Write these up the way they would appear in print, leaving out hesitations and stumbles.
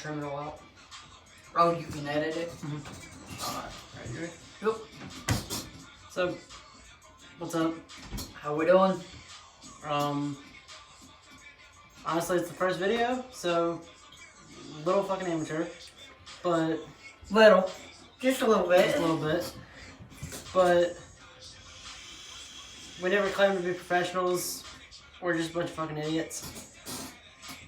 Trim it all out. Oh, you can edit it? Alright, you ready? Yep. So, what's up? How we doing? Honestly, it's the first video, so little fucking amateur, but Little. Just a little bit. just a little bit. But we never claimed to be professionals. We're just a bunch of fucking idiots.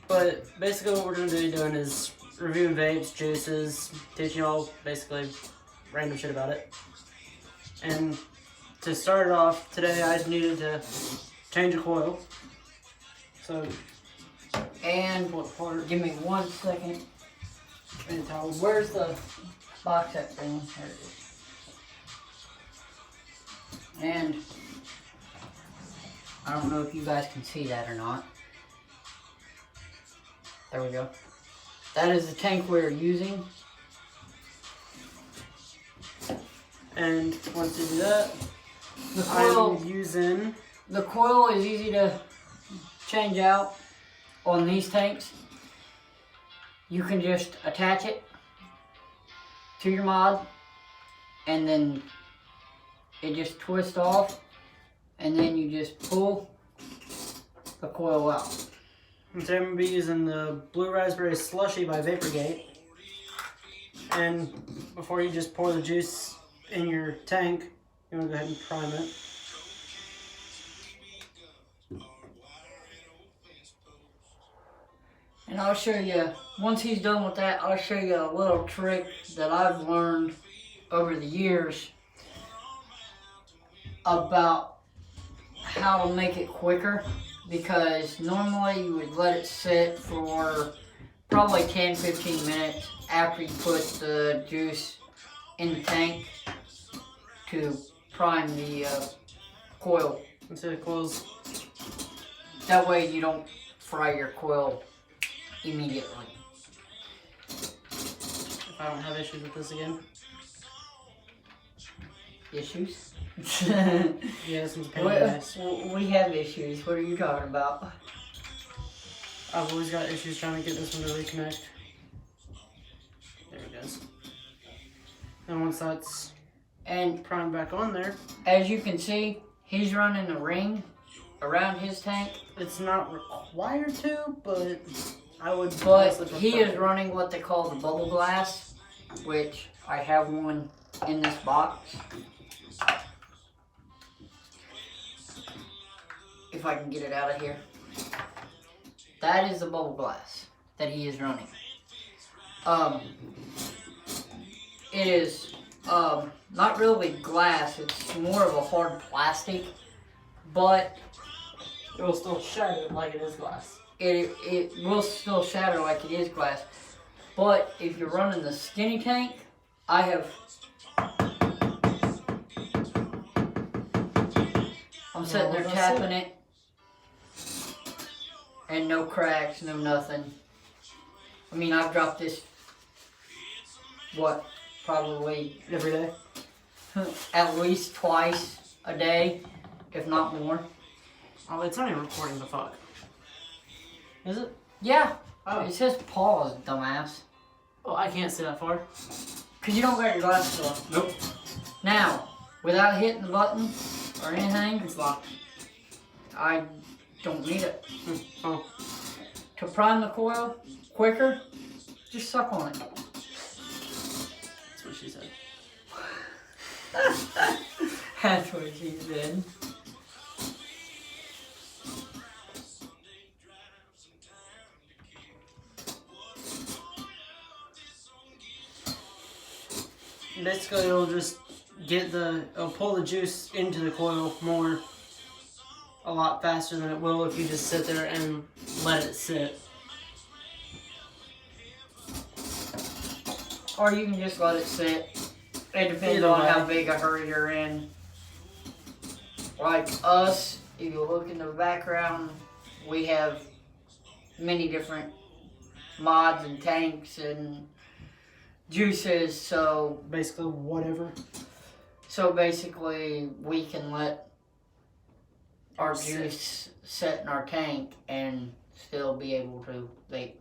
But basically what we're going to be doing is reviewing vapes, juices, teaching y'all basically random shit about it. And to start it off, today I needed to change a coil. So, And what part? give me 1 second. And towels. Where's the box set thing? There it is. And I don't know if you guys can see that or not. There we go. That is the tank we're using. And once you do that, The coil, I'm using the coil is easy to change out on these tanks. You can just attach it to your mod and then it just twists off and then you just pull the coil out. And today I'm going to be using the Blue Raspberry Slushy by Vaporgate. And before you just pour the juice in your tank, you want to go ahead and prime it. And I'll show you, once he's done with that, I'll show you a little trick that I've learned over the years about how to make it quicker. Because normally you would let it sit for probably 10-15 minutes after you put the juice in the tank to prime the coil. Until it coils. That way you don't fry your coil immediately. If I don't have issues with this again. Issues? Yeah, this one's a pain in the ass. We have issues. What are you talking about? I've always got issues trying to get this one to reconnect. There it goes. And once that's And primed back on there, as you can see, he's running a ring around his tank. it's not required to, but I would. But honestly he prefer is it. running what they call the bubble glass, which I have one in this box. If I can get it out of here. That is the bubble glass that he is running. It is not really glass, it's more of a hard plastic, but It will still shatter like it is glass. it will still shatter like it is glass. But if you're running the skinny tank, I have. I'm sitting there tapping it, and no cracks, no nothing. I mean, I've dropped this, what, probably Every day. at least twice a day, if not more. Oh, it's not even recording the fuck. Is it? Yeah, Oh. it says pause, dumbass. Oh, I can't see that far. Because you don't got your glasses on. Nope. Now, without hitting the button or anything, It's locked. I don't need it. Oh. To prime the coil quicker, just suck on it. That's what she said. That's what she said. Basically, it'll just it'll pull the juice into the coil a lot faster than it will if you just sit there and let it sit. Or you can just let it sit. It depends Either on way. how big a hurry you're in. Like us, if you look in the background, we have many different mods and tanks and juices, so Basically, whatever. basically we can let our juice set in our tank and still be able to vape.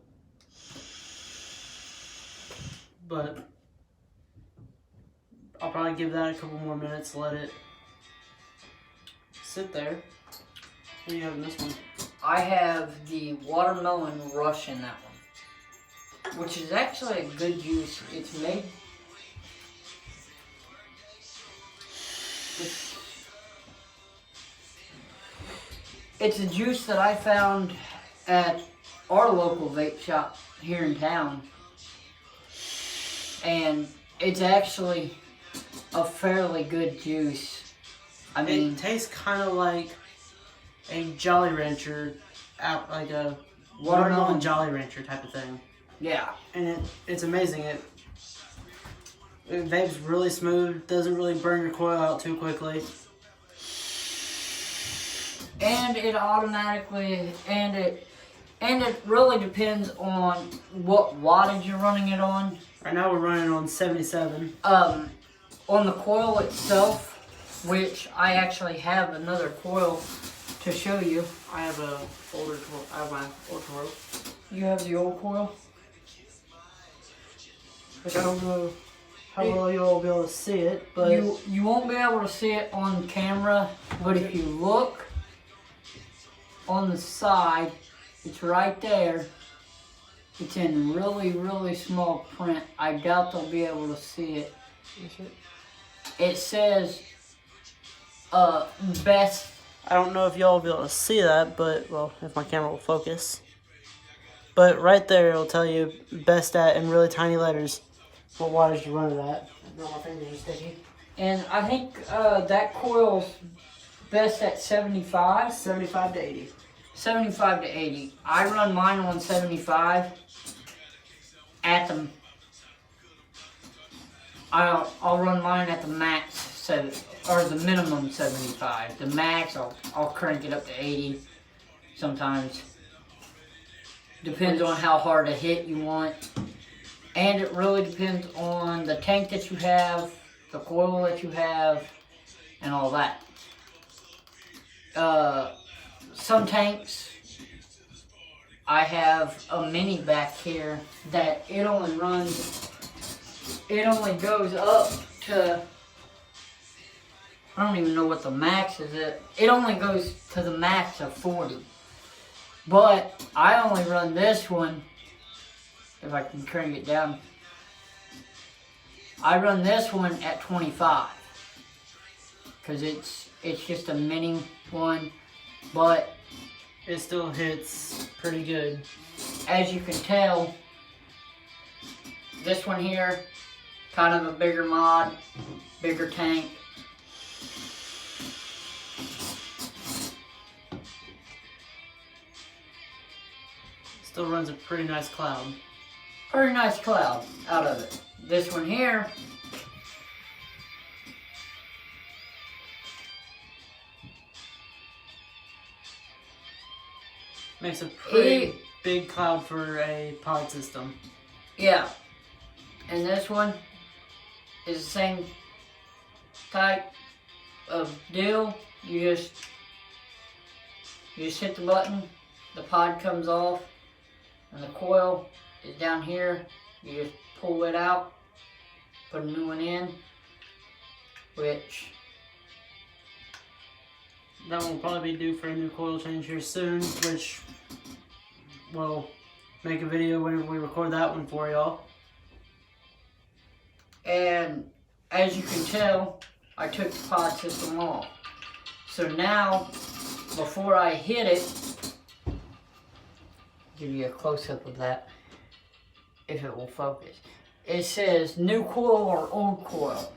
but I'll probably give that a couple more minutes, let it sit there. What do you have in this one? I have the Watermelon Rush in that one, which is actually a good juice. It's made. It's a juice that I found at our local vape shop here in town, and it's actually a fairly good juice. I mean, it tastes kind of like a Jolly Rancher, like a watermelon Jolly Rancher type of thing. Yeah. And it's amazing. It vapes really smooth, doesn't really burn your coil out too quickly. And it automatically, and it really depends on what wattage you're running it on. Right now we're running on 77. On the coil itself, which I actually have another coil to show you. I have a older coil. I have my old coil. You have the old coil? Which I don't know how well you'll all be able to see it, but you won't be able to see it on camera, but if you look on the side, it's right there. It's in really, really small print. I doubt they'll be able to see it. It says, best. I don't know if y'all will be able to see that, but, well, if my camera will focus. But right there, it'll tell you best at, in really tiny letters, what wattage you run it at. No, my fingers are sticky. And I think that coil's best at 75. 75 to 80. 75 to 80. I run mine on 75 at the. I'll run mine at the max or the minimum 75. The max I'll crank it up to 80 sometimes. Depends on how hard a hit you want. And it really depends on the tank that you have, the coil that you have, and all that. Some tanks, I have a mini back here that it only goes up to, I don't even know what the max is. It only goes to the max of 40. But I only run this one, if I can crank it down. I run this one at 25. Because it's just a mini one. But it still hits pretty good. As you can tell, this one here, kind of a bigger mod, bigger tank. Still runs a pretty nice cloud. Pretty nice cloud out of it. This one here, makes a pretty big cloud for a pod system. Yeah. And this one is the same type of deal. You just hit the button, the pod comes off, and the coil is down here. You just pull it out, put a new one in, which that one will probably be due for a new coil change here soon, which we'll make a video whenever we record that one for y'all. And as you can tell, I took the pod system off. So now, before I hit it, give you a close-up of that, if it will focus. It says new coil or old coil.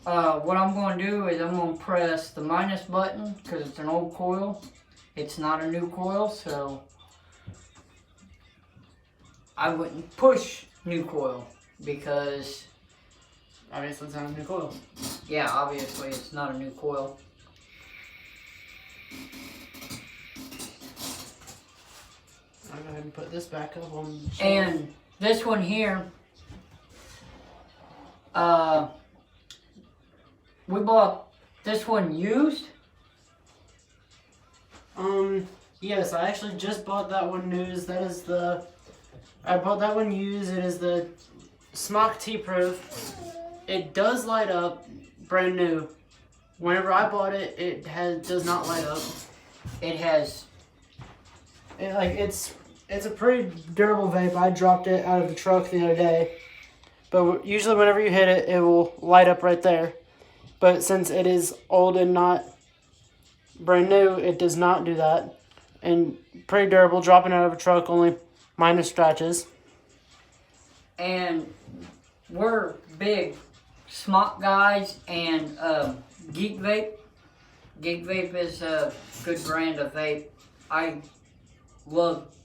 What I'm going to do is I'm going to press the minus button because it's an old coil. It's not a new coil, so I wouldn't push new coil because obviously it's not a new coil. Yeah, obviously it's not a new coil. I'll go ahead and put this back up on the shelf. And this one here, we bought this one used. Yes, I actually just bought that one used. That is the I bought that one used. It is the Smock T-Proof. It does light up, brand new. Whenever I bought it, does not light up. It has. It's a pretty durable vape. I dropped it out of the truck the other day, but usually whenever you hit it, it will light up right there. But since it is old and not brand new, it does not do that. And pretty durable, dropping out of a truck, only minor scratches. And we're big Smock guys and Geek Vape. Geek Vape is a good brand of vape. I love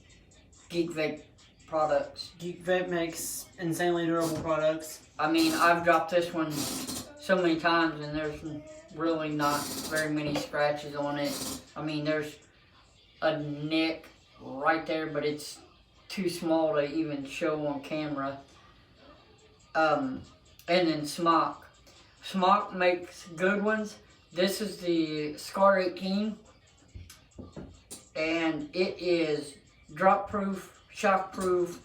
Geek Vape products. Geek Vape makes insanely durable products. I mean, I've dropped this one so many times and there's really not very many scratches on it. I mean, there's a nick right there, but it's too small to even show on camera. And then Smock. Smock makes good ones. This is the Scar 18, and it is drop proof, shock proof,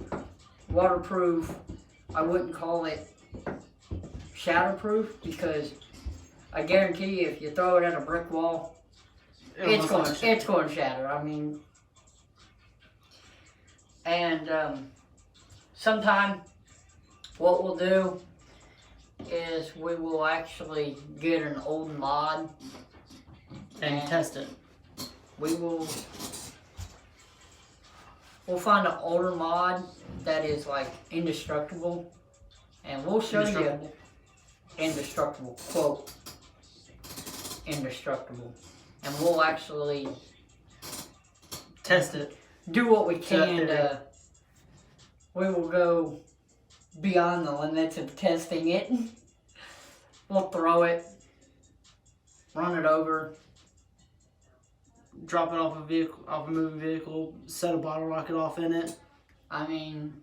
waterproof. I wouldn't call it shatterproof because I guarantee you if you throw it at a brick wall, it's going to shatter. I mean, and sometime what we'll do is we will actually get an old mod and test it. We'll find an older mod that is like indestructible, and we'll show you indestructible, quote, indestructible, and we'll actually test it. Do what we can. We will go beyond the limits of testing it. We'll throw it, run it over, drop it off a moving vehicle, set a bottle rocket off in it. I mean,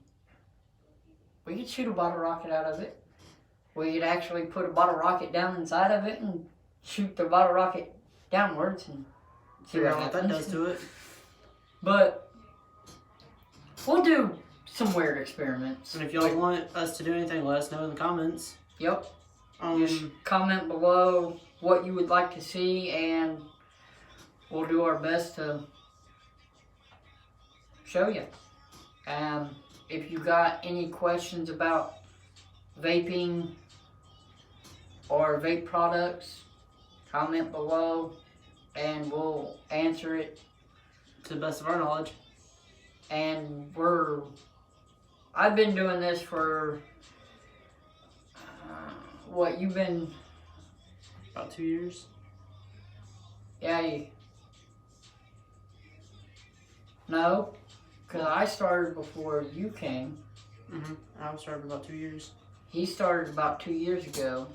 we could shoot a bottle rocket out of it. We could actually put a bottle rocket down inside of it and shoot the bottle rocket downwards and see what that does to it. But we'll do some weird experiments. And if y'all want us to do anything, let us know in the comments. Yep. Just comment below what you would like to see, and we'll do our best to show you. If you got any questions about vaping or vape products, comment below, and we'll answer it to the best of our knowledge. And I've been doing this for, what, you've been? About 2 years. Yeah, no, because I started before you came. I started about 2 years. He started about 2 years ago,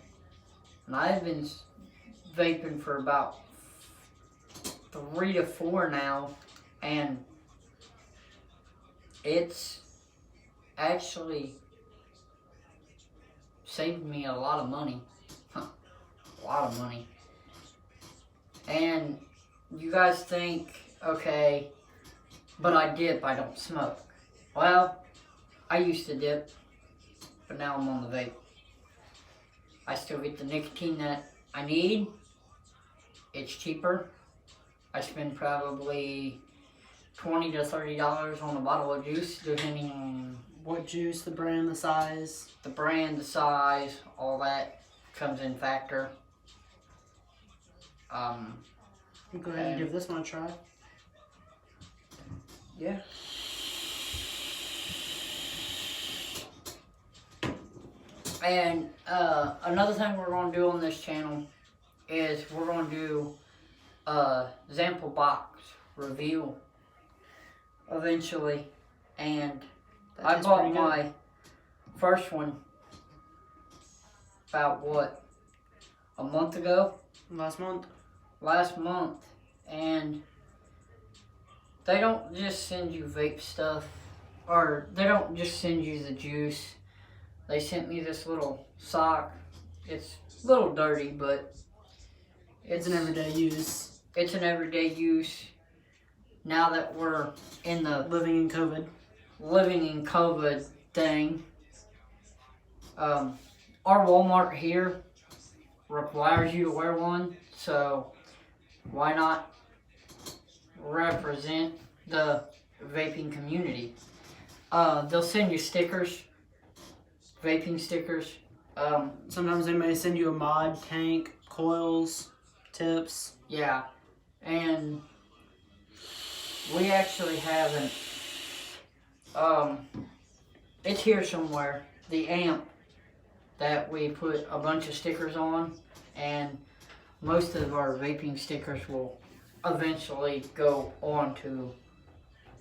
and I've been vaping for about 3 to 4 now, and it's actually saved me a lot of money. A lot of money. And you guys think, okay, but I dip, I don't smoke. Well, I used to dip, but now I'm on the vape. I still get the nicotine that I need. It's cheaper. I spend probably $20 to $30 on a bottle of juice, depending on what juice, the brand, the size. The brand, the size, all that comes in factor. Go ahead and give this one a try. Yeah. And another thing we're going to do on this channel is we're going to do a sample box review eventually. And I bought my first one about, what, a month ago? Last month. And they don't just send you vape stuff, or they don't just send you the juice. They sent me this little sock. It's a little dirty, but it's an everyday use. It's an everyday use. Now that we're in the living in COVID. living in COVID thing, our Walmart here requires you to wear one, so why not represent the vaping community? They'll send you stickers, vaping stickers. Sometimes they may send you a mod, tank, coils, tips. Yeah, and we actually have it's here somewhere, the amp that we put a bunch of stickers on, and most of our vaping stickers will eventually go onto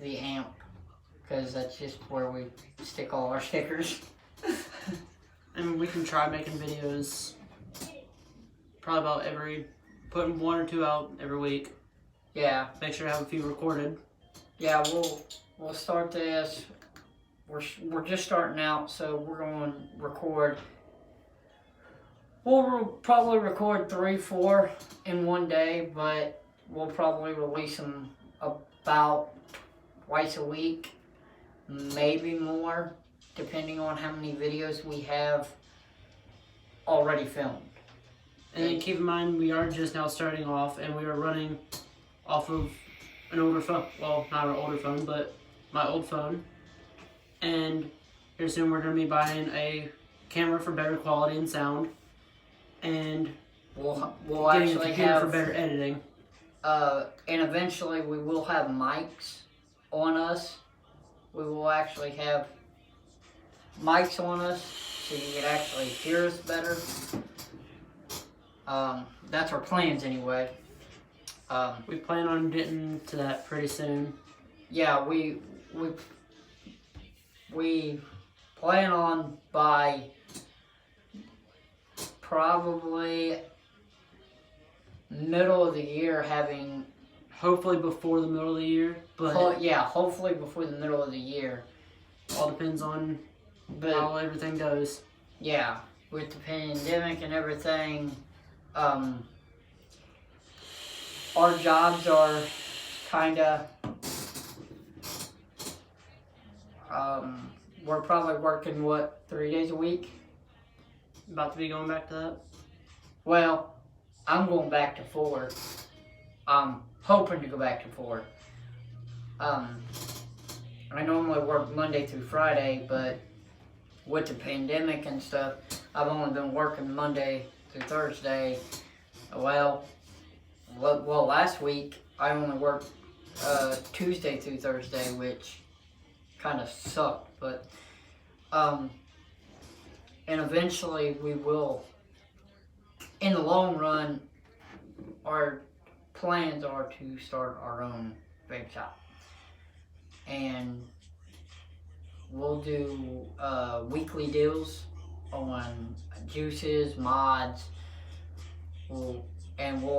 the amp, because that's just where we stick all our stickers. And we can try making videos probably about putting 1 or 2 out every week. Yeah, Make sure to have a few recorded. yeah, we'll start this. We're just starting out, so we're going to record. We'll probably record 3, 4 in one day, but we'll probably release them about twice a week, maybe more, depending on how many videos we have already filmed. And then keep in mind, we are just now starting off, and we are running off of an older phone. Well, not an older phone, but my old phone. And here soon we're going to be buying a camera for better quality and sound. And We'll getting a actually computer have for better editing. and eventually we will have mics on us. We will actually have mics on us so you can actually hear us better. That's our plans anyway. We plan on getting to that pretty soon. Yeah, we plan on by probably middle of the year having. Hopefully before the middle of the year, but Hopefully before the middle of the year. all depends on But how everything goes. yeah, with the pandemic and everything, our jobs are kinda, we're probably working, 3 days a week? About to be going back to that. Well, I'm going back to 4. I'm hoping to go back to 4. I normally work Monday through Friday, but with the pandemic and stuff, I've only been working Monday through Thursday. Well, last week I only worked Tuesday through Thursday, which kind of sucked. But and eventually we will. In the long run, our plans are to start our own vape shop, and we'll do weekly deals on juices, mods. We'll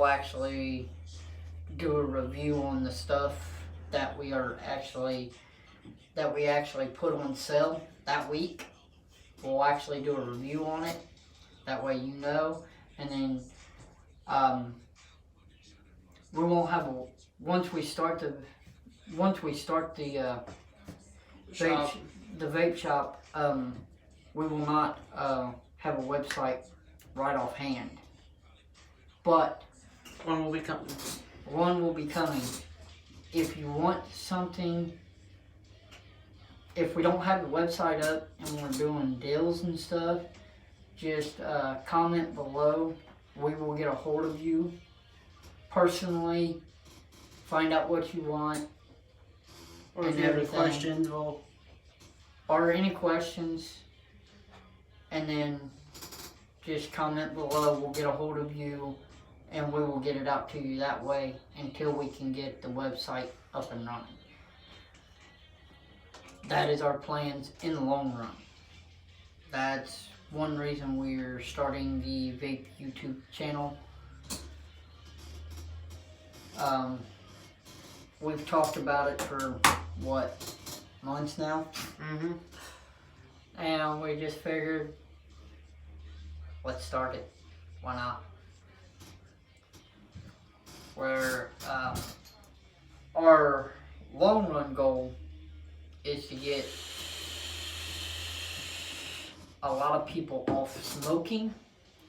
actually do a review on the stuff that we actually put on sale that week. We'll actually do a review on it. That way you know. And then we won't have once we start the Shop. the vape shop, we will not have a website right offhand. But One will be coming. one will be coming. If you want something, if we don't have the website up and we're doing deals and stuff, just comment below. We will get a hold of you personally, find out what you want, Or if and you have any everything. questions, Or any questions, and then just comment below. We'll get a hold of you, and we will get it out to you that way until we can get the website up and running. That is our plans in the long run. That's one reason we're starting the Vape YouTube channel. We've talked about it for months now, Mm-hmm. and we just figured, let's start it. Why not? Our long run goal is to get a lot of people off smoking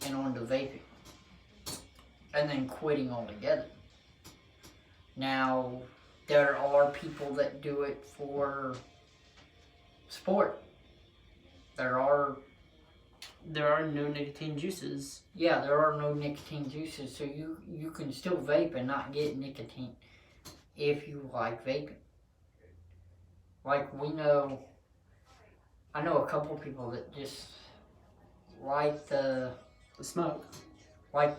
and onto vaping, and then quitting altogether. Now, there are people that do it for sport. There are no nicotine juices. Yeah, there are no nicotine juices, so you can still vape and not get nicotine if you like vaping. Like I know a couple people that just like the smoke. Like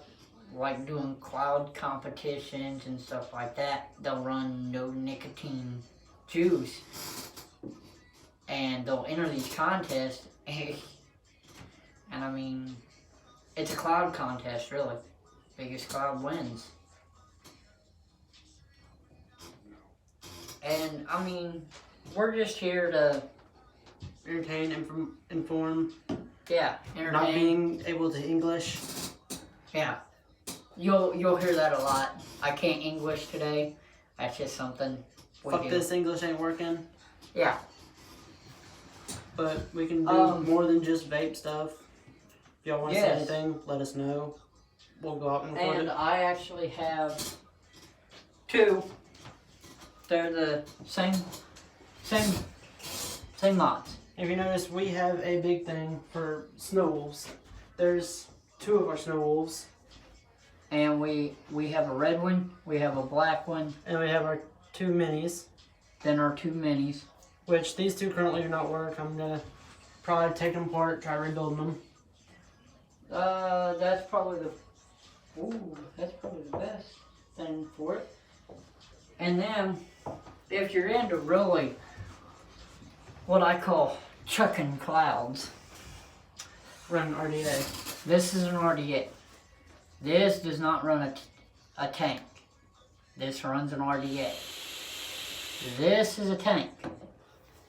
doing cloud competitions and stuff like that. They'll run no nicotine juice and they'll enter these contests and I mean, it's a cloud contest really. Biggest cloud wins. And I mean, we're just here to entertain, inform. Yeah, entertain. Not being able to English. Yeah. You'll hear that a lot. I can't English today. That's just something we Fuck do. this, English ain't working. Yeah. But we can do more than just vape stuff. If y'all want to say Yes. anything, let us know. We'll go out and record And it. I actually have two. They're the same mods. If you notice, we have a big thing for snow wolves. There's 2 of our snow wolves. And we have a red one, we have a black one, And we have our 2 minis. then our 2 minis. Which these 2 currently do not work. I'm gonna probably take them apart, try rebuilding them. That's probably the best thing for it. And then, if you're into really what I call chucking clouds, Run RDA. this is an RDA. This does not run a tank. This runs an RDA. This is a tank.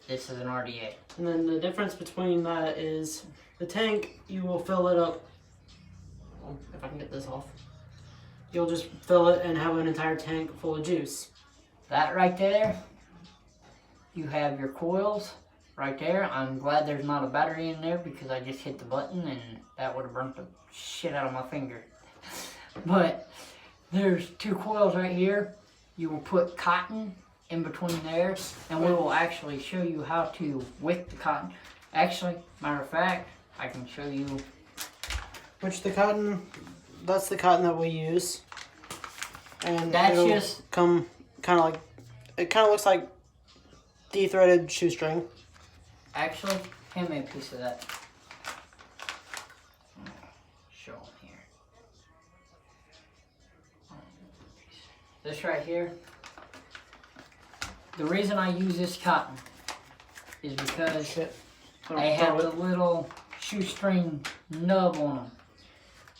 This is an RDA. And then the difference between that is the tank, you will fill it up. Well, if I can get this off. You'll just fill it and have an entire tank full of juice. That right there, you have your coils right there. I'm glad there's not a battery in there because I just hit the button and that would have burnt the shit out of my finger. But there's 2 coils right here. You will put cotton in between there and we will actually show you how to wick the cotton. Actually, matter of fact, I can show you. Which the cotton, that's the cotton that we use. And That's it'll just come kind of like, it kind of looks like de-threaded shoestring. Actually, hand me a piece of that. Show them here. This right here. The reason I use this cotton is because Shit. they have the little shoestring nub on them.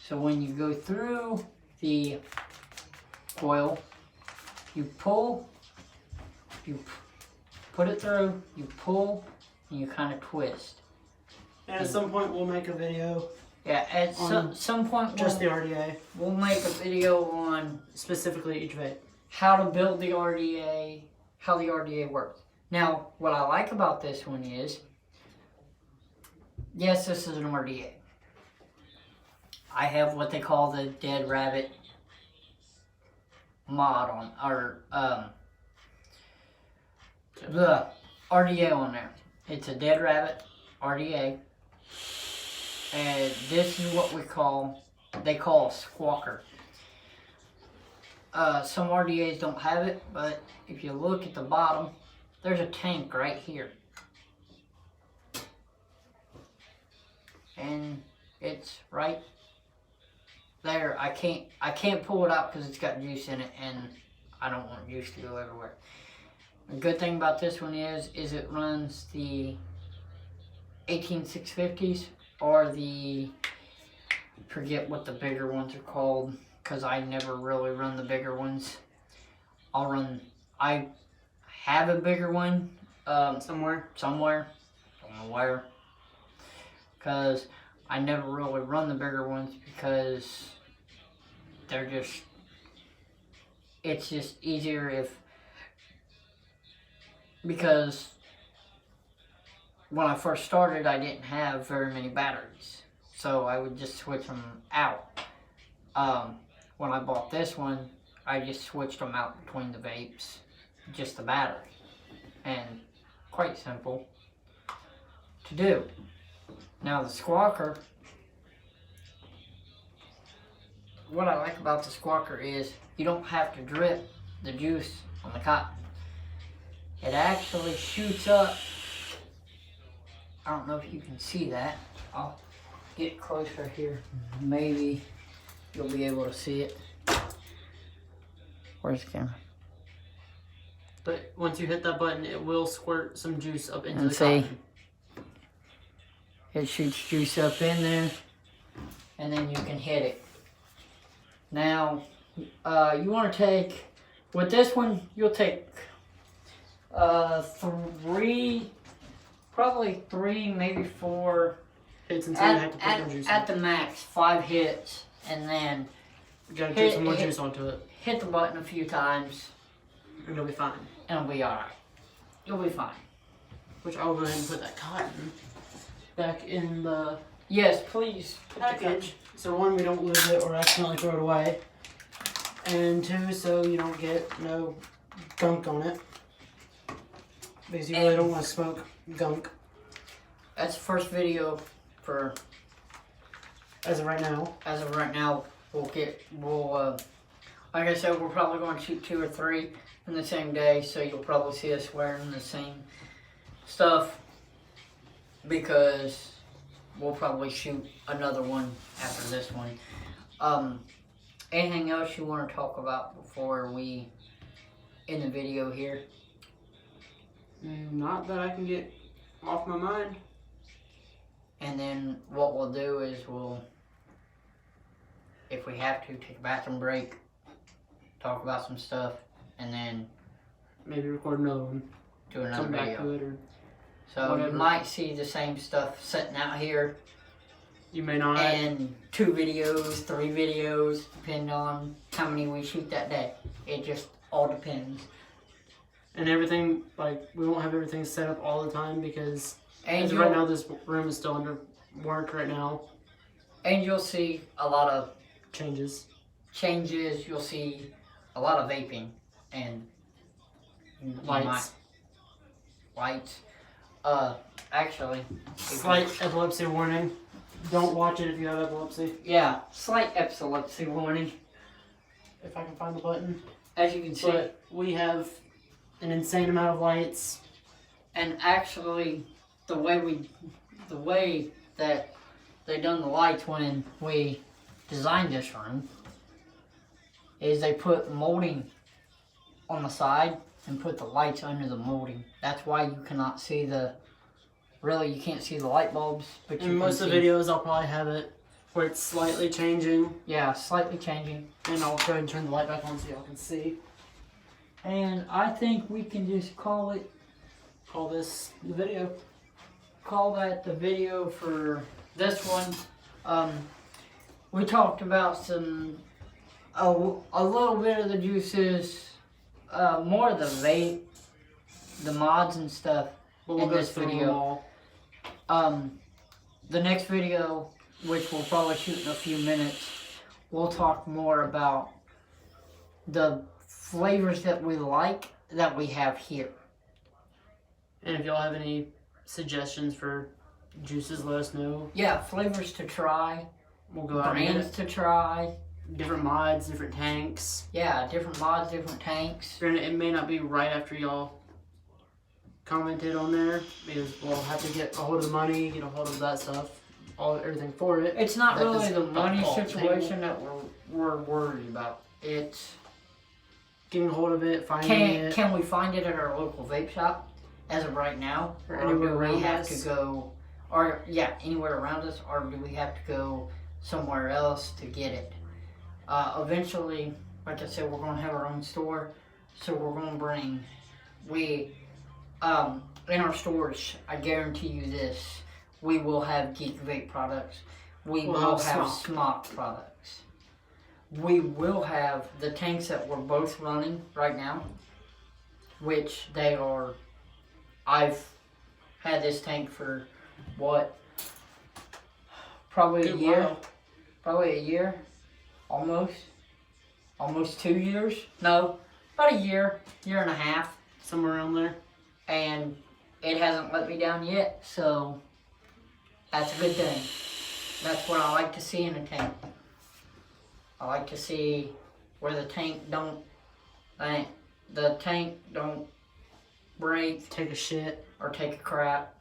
So when you go through the coil, you pull, you put it through, you pull, and you kind of twist. And at some point we'll make a video. Yeah, at some point Just the RDA. we'll make a video on Specifically each vape. how to build the RDA, how the RDA works. Now, what I like about this one is, yes, this is an RDA. I have what they call the Dead Rabbit mod on, or the RDA on there. It's a Dead Rabbit RDA, and this is what they call a squawker. Some RDAs don't have it, but if you look at the bottom, there's a tank right here. And it's right there. I can't pull it out because it's got juice in it and I don't want juice to go everywhere. The good thing about this one is it runs the 18650s or the, forget what the bigger ones are called because I never really run the bigger ones. I have a bigger one Somewhere. don't know where, because I never really run the bigger ones because it's just easier because when I first started, I didn't have very many batteries, so I would just switch them out. When I bought this one, I just switched them out between the vapes, just the battery, and quite simple to do. Now the Squawker, what I like about the Squawker is you don't have to drip the juice on the cotton. It actually shoots up. I don't know if you can see that. I'll get closer here. Maybe you'll be able to see it. Where's the camera? But once you hit that button, it will squirt some juice up into And the see, cotton. it shoots juice up in there, and then you can hit it. Now, you want to take, with this one, you'll take probably three, maybe four. Hits until you have to put more juice At the max, 5 hits, and then You gotta get some more juice onto it, hit the button a few times, and you'll be fine. and it'll be alright. You'll be fine. Which I'll go ahead and put that cotton back in the Yes, please. package. So one, we don't lose it or accidentally throw it away. And two, so you don't get no gunk on it. Because you really don't want to smoke gunk. That's the first video for, As of right now. as of right now, like I said, we're probably going to shoot 2 or 3 in the same day, so you'll probably see us wearing the same stuff, because we'll probably shoot another one after this one. Anything else you want to talk about before we end the video here? Not that I can get off my mind. And then what we'll do is if we have to, take a bathroom break, talk about some stuff, and then Maybe record another one. do another Come back video. to it, or So whatever. you might see the same stuff sitting out here, you may not. and 2 videos, 3 videos, depending on how many we shoot that day. It just all depends. And everything, like, we won't have everything set up all the time because And as of right now, this room is still under work right now. you'll see a lot of Changes. changes. You'll see a lot of vaping and you Lights. lights. Actually, Slight epilepsy warning. Don't watch it if you have epilepsy. yeah, slight epilepsy warning. If I can find the button. As you can see, But we have an insane amount of lights. and actually, the way that they done the lights when we designed this room is they put molding on the side and put the lights under the molding. That's why you cannot see you can't see the light bulbs, but you In can most of the see- videos, I'll probably have it where it's slightly changing. Yeah, slightly changing. And I'll go ahead and turn the light back on so y'all can see. And I think we can just call Call this the video. that the video for this one. We talked about a little bit of the juices, more of the vape, the mods and stuff. But we'll In go this through video. them all. The next video, which we'll probably shoot in a few minutes, we'll talk more about the flavors that we like that we have here. And if y'all have any suggestions for juices, let us know. Yeah, flavors to try, We'll go out and brands get to try. it. Different mods, different tanks. Yeah, different mods, different tanks. Granted, it may not be right after y'all commented on there because we'll have to get a hold of the money, get a hold of that stuff, everything for it. It's not That really is the money all situation that we're worried about. It's Getting a hold of it, finding it. can we find it at our local vape shop as of right now, Or or anywhere do we around have us? to go, or yeah, anywhere around us, or do we have to go somewhere else to get it? Eventually, like I said, we're gonna have our own store, so we're gonna bring in our stores. I guarantee you this: we will have Geek Vape products. We We'll will have have Smock products. We will have the tanks that we're both running right now, which they are. I've had this tank for what? Probably a Good year. while. Probably a year. Almost 2 years. No, about a year and a half. Somewhere around there. And it hasn't let me down yet, so that's a good thing. That's what I like to see in a tank. I like to see where the tank don't break Take a shit. or take a crap,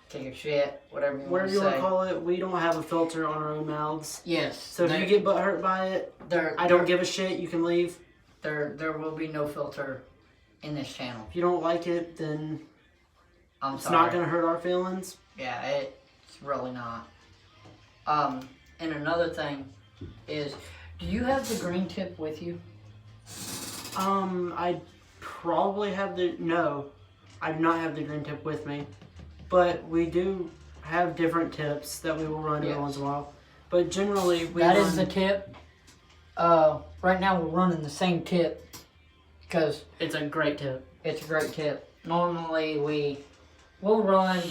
take a shit, whatever you want Whatever to you want say. to call it, we don't have a filter on our own mouths. Yes. So if you get butt hurt by it, I don't give a shit, you can leave. There will be no filter in this channel. If you don't like it, then I'm it's sorry. not going to hurt our feelings. Yeah, it's really not. And another thing is, do you have the green tip with you? I probably have no, I do not have the green tip with me. But we do have different tips that we will run every once in a while. But generally, That is the tip. Right now we're running the same tip because it's a great tip. it's a great tip. Normally we'll run,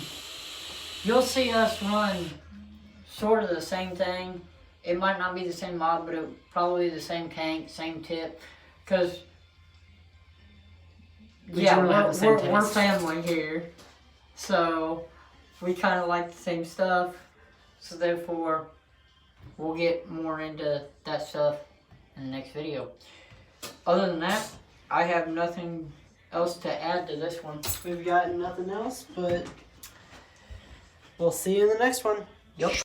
you'll see us run sort of the same thing. It might not be the same mod, but it probably the same tank, same tip. Because, generally have the same we're taste. family here. So, we kind of like the same stuff. So, therefore, we'll get more into that stuff in the next video. Other than that, I have nothing else to add to this one. We've got nothing else, but we'll see you in the next one. Yep.